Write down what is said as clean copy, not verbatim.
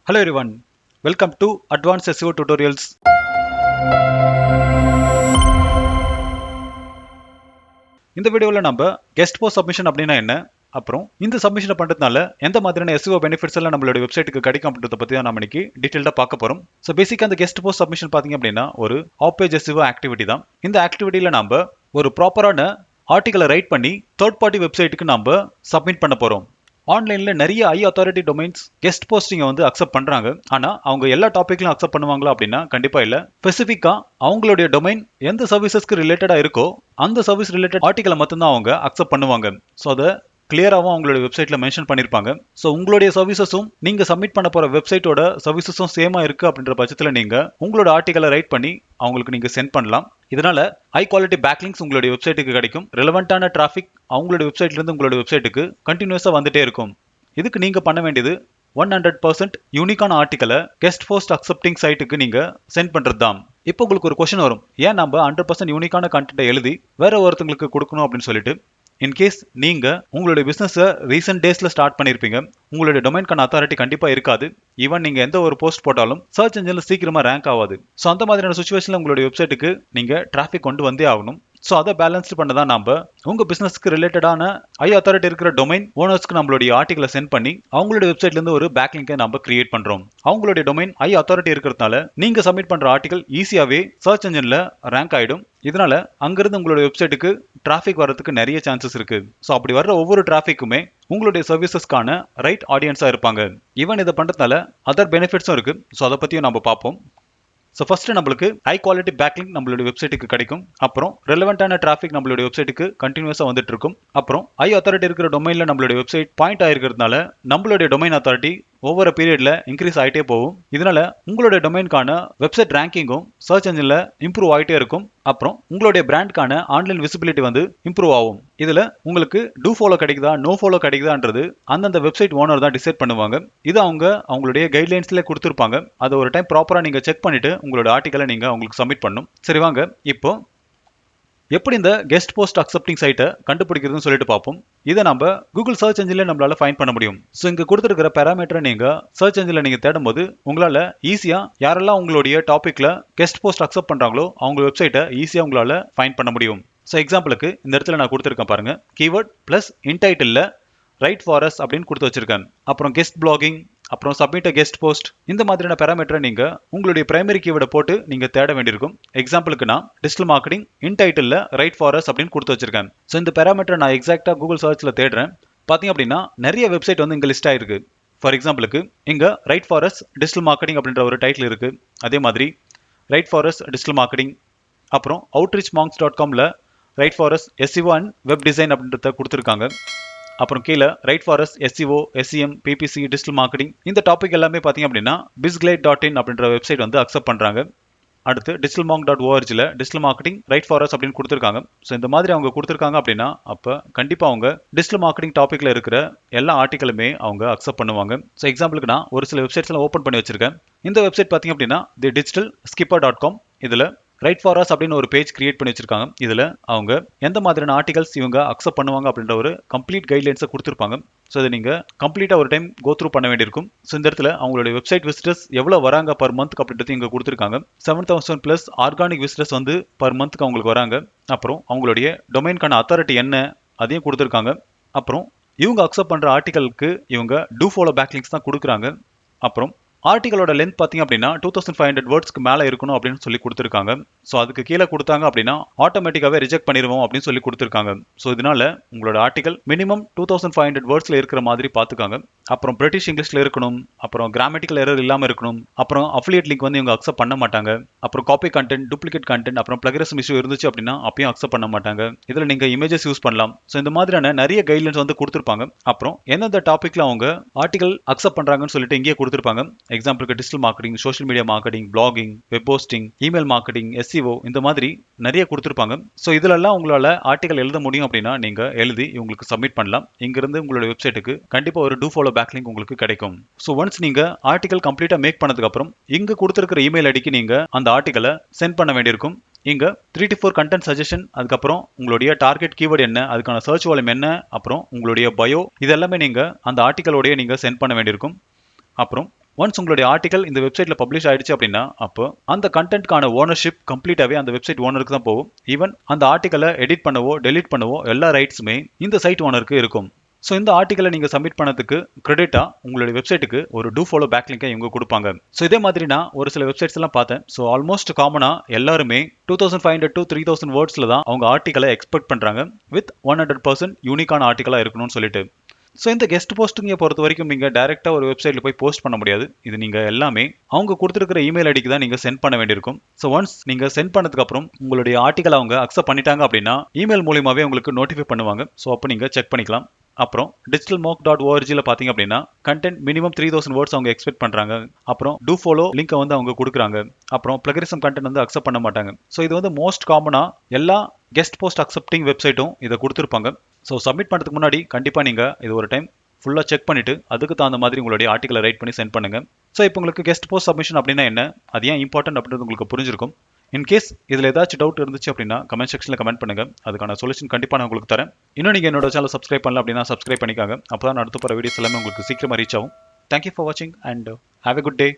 Hello everyone, welcome to Advanced SEO Tutorials. இந்த வீடியோல நம்ம கெஸ்ட் போஸ்ட் சப்மிஷன் அப்படின்னா என்ன, அப்புறம் இந்த சப்மிஷனை பண்றதுனால எந்த மாதிரியான SEO பெனிஃபிட்ஸ் எல்லாம் நம்மளோட வெப்சைட்டுக்கு கிடைக்கும் அப்படின்றத பத்தி தான் நம்ம இன்னைக்கு டீடைலா பார்க்க போறோம். ஸோ பேசிக்கா அந்த கெஸ்ட் போஸ்ட் சப்மிஷன் பாத்தீங்க அப்படின்னா ஒரு ஆஃப் பேஜ் SEO ஆக்டிவிட்டி தான். இந்த ஆக்டிவிட்டியில நம்ம ஒரு ப்ராப்பரான ஆர்டிகலை ரைட் பண்ணி தேர்ட் பார்ட்டி வெப்சைட்டுக்கு நம்ம சப்மிட் பண்ண போறோம். ஆன்லைன்ல நிறைய ஹை அத்தாரிட்டி டொமைன்ஸ் கெஸ்ட் போஸ்டிங்கை வந்து அக்செப்ட் பண்றாங்க. ஆனா அவங்க எல்லா டாபிக்லையும் அக்செப்ட் பண்ணுவாங்களா அப்படின்னா கண்டிப்பா இல்ல. ஸ்பெசிஃபிக்கா அவங்களுடைய டொமைன் எந்த சர்வீசஸ்க்கு ரிலேட்டடா இருக்கோ அந்த சர்வீஸ் ரிலேட்டட் ஆர்டிகலை மட்டும்தான் அவங்க அக்செப்ட் பண்ணுவாங்க. ஸோ அதை கிளியராகவும் அவங்களோட வெப்சைட்ல மென்ஷன் பண்ணிருப்பாங்க. ஸோ உங்களுடைய சர்வீசஸும் நீங்க சப்மிட் பண்ண போற வெப்சைட்டோட சர்வீசஸும் சேமா இருக்கு அப்படின்ற பட்சத்துல நீங்க உங்களோட ஆர்டிகலை ரைட் பண்ணி அவங்களுக்கு நீங்க சென்ட் பண்ணலாம். இதனால ஹை குவாலிட்டி பேக்லிங்ஸ் உங்களுடைய வெப்சைட்டுக்கு கிடைக்கும். ரெலவெண்டான டிராஃபிக் அவங்களுடைய வெப்சைட்ல இருந்து உங்களுடைய வெப்சைட்டுக்கு கண்டினியூஸா வந்துட்டே இருக்கும். இதுக்கு நீங்க பண்ண வேண்டியது 100% யூனிக்கான ஆர்டிகலை கெஸ்ட் போஸ்ட் அக்செப்டிங் சைட்டுக்கு நீங்க சென்ட் பண்றது தான். இப்போ உங்களுக்கு ஒரு கொஸ்டின் வரும், ஏன் நம்ம 100% யூனிக்கான கண்டென்ட்டை எழுதி வேற ஒருத்தங்களுக்கு கொடுக்கணும் அப்படின்னு சொல்லிட்டு. இன்கேஸ் நீங்க உங்களுடைய பிசினஸ் ரீசெண்ட் டேஸ்ல ஸ்டார்ட் பண்ணிருப்பீங்க, உங்களுடைய டொமைன்கான அத்தாரிட்டி கண்டிப்பா இருக்காது. ஈவன் நீங்க எந்த ஒரு போஸ்ட் போட்டாலும் சர்ச் இன்ஜின்ல சீக்கிரமா ரேங்க் ஆகாது. ஸோ அந்த மாதிரியான சுச்சுவேஷன்ல உங்களுடைய வெப்சைட்டுக்கு நீங்க டிராஃபிக் கொண்டு வந்தே ஆகணும். ஸோ அதை பேலன்ஸ் பண்ண தான் நம்ம உங்க பிசினஸ்க்கு ரிலேட்டடான ஹை அத்தாரிட்டி இருக்கிற டொமைன் ஓனர்ஸ்க்கு நம்மளுடைய ஆர்டிகலை சென்ட் பண்ணி அவங்களுடைய வெப்சைட்ல இருந்து ஒரு பேக்லிங்கை நம்ம கிரியேட் பண்றோம். அவங்களுடைய டொமைன் ஹை அத்தாரிட்டி இருக்கிறதுனால நீங்க சப்மிட் பண்ற ஆர்டிகல் ஈஸியாவே சர்ச் இன்ஜின்ல ரேங்க் ஆயிடும். இதனால அங்கிருந்து உங்களுடைய வெப்சைட்டுக்கு டிராஃபிக் வரதுக்கு நிறைய சான்சஸ் இருக்கு. ஸோ அப்படி வர்ற ஒவ்வொரு டிராஃபிக்குமே உங்களுடைய சர்வீசஸ்க்கான ரைட் ஆடியன்ஸா இருப்பாங்க. ஈவன் இதை பண்றதுனால அதர் பெனிஃபிட்ஸும் இருக்கு. ஸோ அதை பத்தியும் நம்ம பார்ப்போம். ஸோ ஃபர்ஸ்ட் நம்மளுக்கு ஹை குவாலிட்டி பேக்லிங்க் நம்மளுடைய வெப்சைட்டுக்கு கிடைக்கும். அப்புறம் ரெலவெண்டான டிராஃபிக் நம்மளுடைய வெப்சைட்டுக்கு கண்டினியூஸா வந்துட்டு இருக்கும். அப்புறம் ஹை அத்தாரிட்டி இருக்கிற டொமைன்ல நம்மளுடைய வெப்சைட் பாயிண்ட் ஆயிருக்கிறதுனால நம்மளுடைய டொமைன் அத்தாரிட்டி ஒவ்வொரு பீரியட்ல இன்க்ரீஸ் ஆகிட்டே போகும். இதனால உங்களுடைய டொமைனுக்கான வெப்சைட் ரேங்கிங்கும் சர்ச் இன்ஜின்ல இம்ப்ரூவ் ஆகிட்டே இருக்கும். அப்புறம் உங்களுடைய பிராண்ட்கான ஆன்லைன் விசிபிலிட்டி வந்து இம்ப்ரூவ் ஆகும். இதுல உங்களுக்கு டூ ஃபாலோ கிடைக்குதா நோ ஃபாலோ கிடைக்குதான்றது அந்தந்த வெப்சைட் ஓனர் தான் டிசைட் பண்ணுவாங்க. இது அவங்களுடைய கைட்லைன்ஸ்ல கொடுத்துருப்பாங்க. அதை ஒரு டைம் ப்ராப்பரா நீங்க செக் பண்ணிட்டு உங்களோட ஆர்டிகலை நீங்க அவங்களுக்கு சப்மிட் பண்ணணும். சரி வாங்க இப்போ எப்படி இந்த கெஸ்ட் போஸ்ட் அக்செப்டிங் சைட்டை கண்டுபிடிக்கிறதுன்னு சொல்லிட்டு பார்ப்போம். இதை நம்ம கூகுள் சர்ச் இன்ஜின்ல நம்மளால ஃபைண்ட் பண்ண முடியும். ஸோ இங்க கொடுத்துருக்கிற பேராமீட்டரை நீங்க சர்ச் இன்ஜின்ல நீங்க தேடும் போது உங்களால ஈஸியா யாரெல்லாம் உங்களுடைய டாபிக்ல கெஸ்ட் போஸ்ட் அக்செப்ட் பண்றாங்களோ அவங்க வெப்சைட்டை ஈஸியா உங்களால ஃபைண்ட் பண்ண முடியும். ஸோ எக்ஸாம்பிளுக்கு இந்த இடத்துல நான் கொடுத்துருக்கேன் பாருங்க, keyword plus intitle write for us அப்படின்னு கொடுத்து வச்சிருக்கேன். அப்புறம் கெஸ்ட் பிளாகிங், அப்புறம் சப்மிட் கெஸ்ட் போஸ்ட், இந்த மாதிரியான பேராமீட்டரை நீங்க உங்களுடைய பிரைமரி கீவேர்டை போட்டு நீங்க தேட வேண்டியிருக்கும். எக்ஸாம்பிளுக்கு நான் digital marketing intitle write for us அப்படின்னு கொடுத்து வச்சிருக்கேன். ஸோ இந்த பேராமீட்டரை நான் எக்ஸாக்டா கூகுள் சர்ச்ல தேடுறேன். பாத்தீங்க அப்படின்னா நிறைய வெப்சைட் வந்து இங்க லிஸ்ட் ஆயிருக்கு. ஃபார் எக்ஸாம்பிளுக்கு இங்க write for us digital marketing அப்படின்ற ஒரு டைட்டில் இருக்கு. அதே மாதிரி write for us digital marketing, அப்புறம் outreachmonks.comல write for us SEO and web design அப்படின்றத கொடுத்துருக்காங்க. அப்புறம் கீழே write for us SEO, SEM, PPC, digital marketing, இந்த டாபிக் எல்லாமே பார்த்தீங்க அப்படின்னா bizglide.in அப்படின்ற வெப்சைட் வந்து அக்செப்ட் பண்றாங்க. அடுத்து digitalmonk.orgல digital marketing write for us அப்படின்னு கொடுத்துருக்காங்க. ஸோ இந்த மாதிரி அவங்க கொடுத்துருக்காங்க அப்படின்னா அப்போ கண்டிப்பாக அவங்க டிஜிட்டல் மார்க்கெட்டிங் டாப்பிக்ல இருக்கிற எல்லா ஆர்டிகளுமே அவங்க அக்செப்ட் பண்ணுவாங்க. ஸோ எக்ஸாம்பிளுக்கு நான் ஒரு சில வெப்சைட்ஸ்லாம் ஓப்பன் பண்ணி வச்சிருக்கேன். இந்த வெப்சைட் பார்த்தீங்க அப்படின்னா digitalskipper.com, இதில் ரைட் ஃபார் அஸ் அப்படின்னு ஒரு பேஜ் கிரியேட் பண்ணி வச்சிருக்காங்க. இதுல அவங்க எந்த மாதிரியான ஆர்டிகல்ஸ் இவங்க அக்செப்ட் பண்ணுவாங்க அப்படின்ற ஒரு கம்ப்ளீட் கைட்லைன்ஸை கொடுத்துருப்பாங்க. ஸோ இதை நீங்க கம்ப்ளீட்டா ஒரு டைம் கோ த்ரூ பண்ண வேண்டியிருக்கும். ஸோ இந்த இடத்துல அவங்களுடைய வெப்சைட் விசிட்டர்ஸ் எவ்வளவு வராங்க பர் மந்த் அப்படின்றது இங்க கொடுத்துருக்காங்க. 7,000+ ஆர்கானிக் விசிட்டர்ஸ் வந்து பர் மந்த்க்கு அவங்களுக்கு வராங்க. அப்புறம் அவங்களுடைய டொமைனுக்கான அத்தாரிட்டி என்ன அதையும் கொடுத்துருக்காங்க. அப்புறம் இவங்க அக்செப்ட் பண்ற ஆர்டிகலுக்கு இவங்க டூ ஃபாலோ பேக்லிங்ஸ் தான் கொடுக்குறாங்க. அப்புறம் ஆர்டிகளோட லென்த் பார்த்தீங்க அப்படின்னா 2500 வேர்ட்ஸ்க்கு மேலே இருக்கணும் அப்படின்னு சொல்லி கொடுத்துருக்காங்க. ஸோ அதுக்கு கீழே கொடுத்தாங்க அப்படின்னா ஆட்டோமேட்டிக்காவே ரிஜெக்ட் பண்ணிடுவோம் அப்படின்னு சொல்லி கொடுத்துருக்காங்க. ஸோ இதனால உங்களோட ஆர்டிகல் மினிமம் 2500 வேர்ட்ஸ்ல இருக்கிற மாதிரி பார்த்துக்காங்க. அப்புறம் பிரிட்டிஷ் இங்கிலீஷ்ல இருக்கணும், அப்புறம் கிராமட்டிக்கல் எரர் இல்லாமல் இருக்கணும், அப்புறம் அஃபிலியேட் லிங்க் வந்து இவங்க அக்செப்ட் பண்ண மாட்டாங்க, அப்புறம் காப்பி கண்டென்ட், டூப்ளிகேட் கண்டென்ட், அப்புறம் பிளகரிசம் இஷ்யூ இருந்துச்சு அப்படின்னா அப்பயும் அக்செப்ட் பண்ண மாட்டாங்க. இதில் நீங்க இமேஜஸ் யூஸ் பண்ணலாம். ஸோ இந்த மாதிரியான நிறைய கைட்லைன்ஸ் வந்து கொடுத்துருப்பாங்க. அப்புறம் எந்தெந்த டாபிக்ல அவங்க ஆர்டிகல் அக்செப்ட் பண்றாங்கன்னு சொல்லிட்டு இங்கேயே கொடுத்துருப்பாங்க. எக்ஸாம்பிளுக்கு digital marketing, social media marketing, blogging, web posting, email marketing, SEO, இந்த மாதிரி நிறைய கொடுத்துருப்பாங்க. ஸோ இதுலெல்லாம் உங்களால ஆர்டிகல் எழுத முடியும் அப்படின்னா நீங்க எழுதி இவங்களுக்கு சப்மிட் பண்ணலாம். இங்கிருந்து உங்களோட வெப்சைட்டுக்கு கண்டிப்பா ஒரு டூ ஃபாலோ பேக்லிங்க் உங்களுக்கு கிடைக்கும். ஸோ ஒன்ஸ் நீங்க ஆர்டிகல் கம்ப்ளீட்டா மேக் பண்ணதுக்கு அப்புறம் இங்க கொடுத்துருக்கிற இமெயில் ஐடிக்கு நீங்க அந்த ஆர்டிகலை சென்ட் பண்ண வேண்டியிருக்கும். இங்க 3 to 4 கண்டென்ட் சஜஷன், அதுக்கப்புறம் உங்களுடைய டார்கெட் கீவேர்டு என்ன, அதுக்கான சர்ச் வால்யூம் என்ன, அப்புறம் உங்களுடைய பயோ, இதெல்லாமே நீங்க அந்த ஆர்டிகலோடய நீங்க சென்ட் பண்ண வேண்டியிருக்கும். அப்புறம் ஒன்ஸ் உங்களுடைய ஆர்டிகல் இந்த வெப்சைட்ல பப்ளிஷ் ஆயிடுச்சு அப்படின்னா அப்போ அந்த கண்டென்ட்கான ஓனர்ஷிப் கம்ப்ளீட்டாவே அந்த வெப்சைட் ஓனருக்கு தான் போகும். ஈவன் அந்த ஆர்டிகலை எடிட் பண்ணவோ டெலீட் பண்ணவோ எல்லா ரைட்ஸுமே இந்த சைட் ஓனருக்கு இருக்கும். ஸோ இந்த ஆர்டிகலை நீங்கள் சப்மிட் பண்ணதுக்கு கிரெடிட்டாக உங்களுடைய வெப்சைட்டுக்கு ஒரு டூ ஃபாலோ பேக் லிங்கை இவங்க கொடுப்பாங்க. ஸோ இதே மாதிரி நான் ஒரு சில வெப்சைட்ஸ் எல்லாம் பார்த்தேன். ஸோ ஆல்மோஸ்ட் காமனாக எல்லாருமே 2500 to 3000 வேர்ட்ஸில் தான் அவங்க ஆர்டிகலை எக்ஸ்பெக்ட் பண்ணுறாங்க வித் 100% யூனிக்கான ஆர்டிகலாக இருக்கணும்னு சொல்லிட்டு. ஸோ இந்த கெஸ்ட் போஸ்டிங்கை பொறுத்த வரைக்கும் நீங்கள் டேரெக்டாக ஒரு வெப்சைட்டில் போய் போஸ்ட் பண்ண முடியாது. இது நீங்கள் எல்லாமே அவங்க கொடுத்துருக்கிற இமெயில் ஐடிக்கு தான் நீங்கள் சென்ட் பண்ண வேண்டியிருக்கும். ஸோ ஒன்ஸ் நீங்கள் சென்ட் பண்ணதுக்கப்புறம் உங்களுடைய ஆர்டிகல் அவங்க அக்செப்ட் பண்ணிட்டாங்க அப்படின்னா இமெயில் மூலியமாகவே உங்களுக்கு நோட்டிஃபை பண்ணுவாங்க. ஸோ அப்போ நீங்கள் செக் பண்ணிக்கலாம். அப்புறம் digitalmock.orgல பார்த்தீங்க அப்படின்னா கண்டென்ட் மினிமம் 3000 வேர்ட்ஸ் அவங்க எக்ஸ்பெக்ட் பண்ணுறாங்க. அப்புறம் டூ ஃபாலோ லிங்கை வந்து அவங்க கொடுக்குறாங்க. அப்புறம் பிளகரிசம் கண்டென்ட் வந்து அக்செப்ட் பண்ண மாட்டாங்க. ஸோ இது வந்து மோஸ்ட் காமனாக எல்லா கெஸ்ட் போஸ்ட் அக்செப்டிங் வெப்சைட்டும் இதை கொடுத்துருப்பாங்க. ஸோ சப்மிட் பண்ணுறதுக்கு முன்னாடி கண்டிப்பாக நீங்கள் இது ஒரு டைம் ஃபுல்லாக செக் பண்ணிவிட்டு அதுக்கு தகுந்த மாதிரி உங்களுடைய ஆர்டிகலை ரைட் பண்ணி சென்ட் பண்ணுங்கள். ஸோ இப்போ உங்களுக்கு கெஸ்ட் போஸ்ட் சப்மிஷன் அப்படின்னா என்ன, அது ஏன் இம்பார்ட்டன்ட் அப்படின்றது உங்களுக்கு புரிஞ்சிருக்கும். இன்கேஸ் இதில் ஏதாச்சும் டவுட் இருந்துச்சு அப்படின்னா கமெண்ட் செக்ஷனில் கமெண்ட் பண்ணுங்கள். அதுக்கான சொல்யூஷன் கண்டிப்பாக நான் உங்களுக்கு தரேன். இன்னும் நீங்கள் என்னோட சேனல் சப்ஸ்கிரைப் பண்ணல அப்படின்னா சப்ஸ்கிரைப் பண்ணிக்காங்க. அப்போ தான் அடுத்து போகிற வீடியோஸ் எல்லாமே உங்களுக்கு சீக்கிரமாக ரீச் ஆகும். தேங்க்யூ ஃபார் வாட்சிங் and have a good day.